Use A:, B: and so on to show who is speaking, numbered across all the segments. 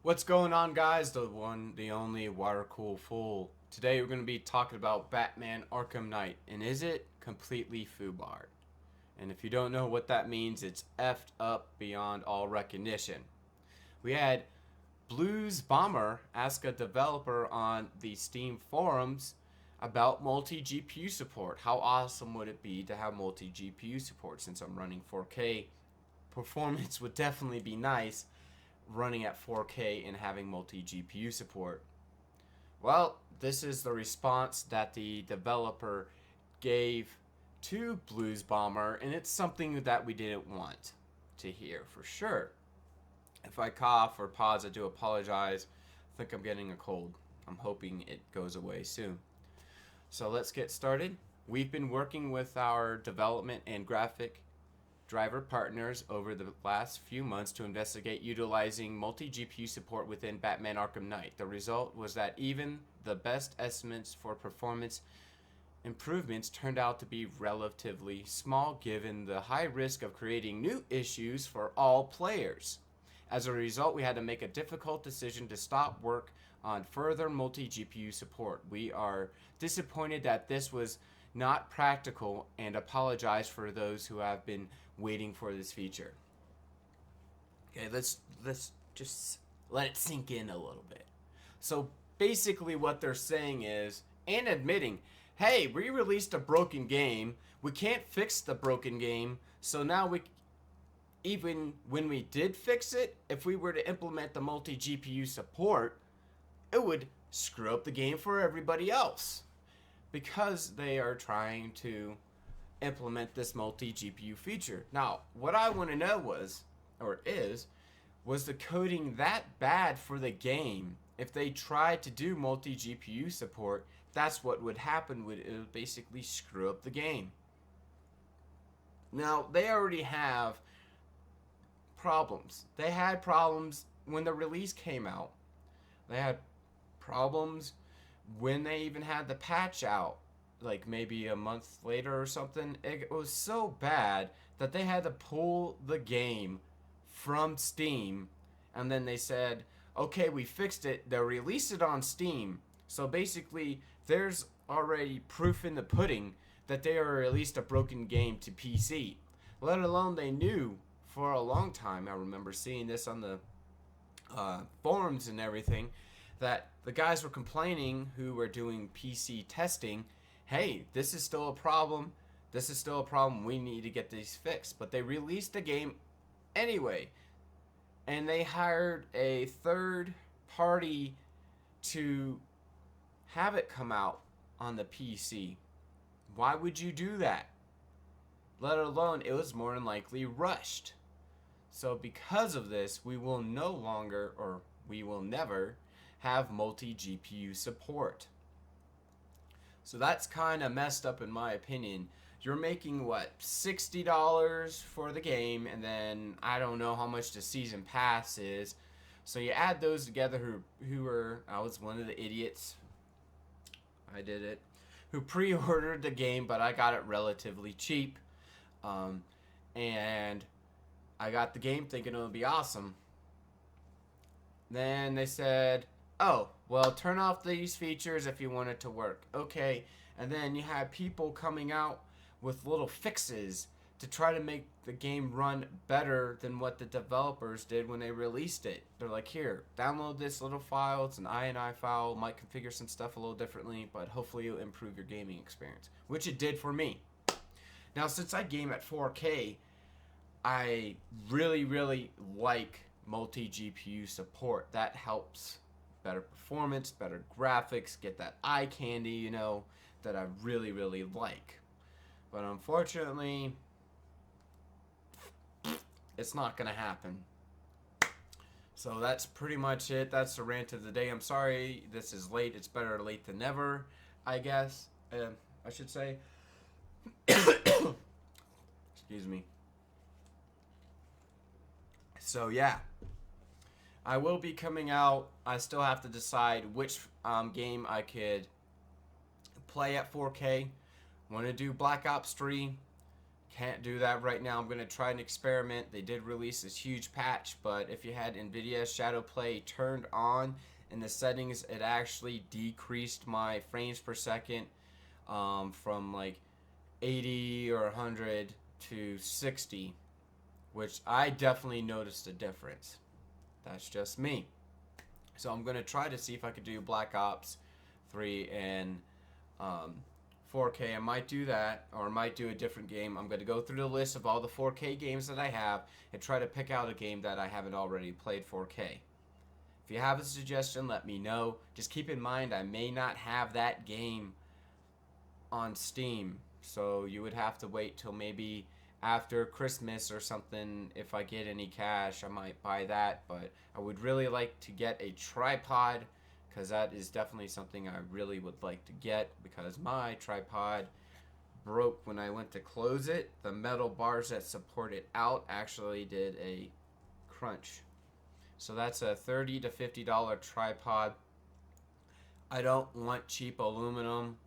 A: What's going on, guys? The one, the only water cool fool. Today we're going to be talking about Batman Arkham Knight, and is it completely Fubared? And if you don't know what that means, it's effed up beyond all recognition. We had Blues Bomber ask a developer on the Steam forums about multi GPU support. How awesome would it be to have multi GPU support? Since I'm running 4K, performance would definitely be nice running at 4K and having multi GPU support. Well, this is the response that the developer gave to Blues Bomber, and it's something that we didn't want to hear for sure. If I cough or pause, I do apologize. I think I'm getting a cold. I'm hoping it goes away soon. So let's get started. We've been working with our development and graphic driver partners over the last few months to investigate utilizing multi-GPU support within Batman Arkham Knight. The result was that even the best estimates for performance improvements turned out to be relatively small given the high risk of creating new issues for all players. As a result, we had to make a difficult decision to stop work on further multi-GPU support. We are disappointed that this was not practical and apologize for those who have been waiting for this feature. Okay, let's just let it sink in a little bit. So basically what they're saying is, and admitting, hey, we released a broken game. We can't fix the broken game. So now even when we did fix it, if we were to implement the multi GPU support, it would screw up the game for everybody else because they are trying to implement this multi GPU feature. Now, what I want to know was the coding that bad for the game? If they tried to do multi GPU support, that's what would happen. It would basically screw up the game. Now, they already have problems. They had problems when the release came out. They had problems when they even had the patch out, like maybe a month later or something. It was so bad that they had to pull the game from Steam, and then they said, okay, we fixed it. They'll release it on Steam. So basically, there's already proof in the pudding that they released a broken game to PC. Let alone they knew for a long time. I remember seeing this on the forums and everything, that the guys were complaining who were doing PC testing, hey, this is still a problem. This is still a problem. We need to get these fixed. But they released the game anyway. And they hired a third party to have it come out on the PC. Why would you do that? Let alone it was more than likely rushed. So because of this, we will no longer, or we will never, have multi GPU support. So that's kind of messed up in my opinion. You're making what, $60 for the game, and then I don't know how much the season pass is. So you add those together. I was one of the idiots. I did it. Who pre-ordered the game, but I got it relatively cheap, and I got the game thinking it would be awesome. Then they said, oh, well, turn off these features if you want it to work. Okay. And then you have people coming out with little fixes to try to make the game run better than what the developers did when they released it. They're like, here, download this little file. It's an INI file. Might configure some stuff a little differently, but hopefully it'll improve your gaming experience, which it did for me. Now, since I game at 4K, I really, really like multi GPU support. That helps better performance, better graphics, get that eye candy, that I really, really like. But unfortunately, it's not going to happen. So that's pretty much it. That's the rant of the day. I'm sorry this is late. It's better late than never, I guess. I should say. Excuse me. So yeah, I will be coming out. I still have to decide which game I could play at 4K. Want to do Black Ops 3, Can't do that right now. I'm going to try an experiment. They did release this huge patch, but if you had NVIDIA Shadow Play turned on in the settings, it actually decreased my frames per second from like 80 or 100 to 60, which I definitely noticed a difference. That's just me. So I'm going to try to see if I could do Black Ops 3 and 4K. I might do that, or I might do a different game. I'm going to go through the list of all the 4K games that I have and try to pick out a game that I haven't already played 4K. If you have a suggestion, let me know. Just keep in mind I may not have that game on Steam, so you would have to wait till maybe after Christmas or something. If I get any cash, I might buy that, but I would really like to get a tripod, because that is definitely something I really would like to get, because my tripod broke when I went to close it. The metal bars that support it out actually did a crunch. So that's a $30 to $50 tripod. I don't want cheap aluminum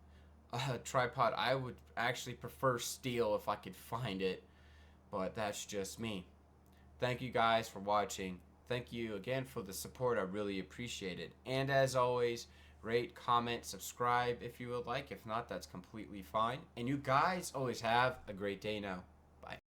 A: tripod. I would actually prefer steel if I could find it, but that's just me. Thank you guys for watching. Thank you again for the support. I really appreciate it. And as always, rate, comment, subscribe if you would like. If not, that's completely fine. And you guys always have a great day now.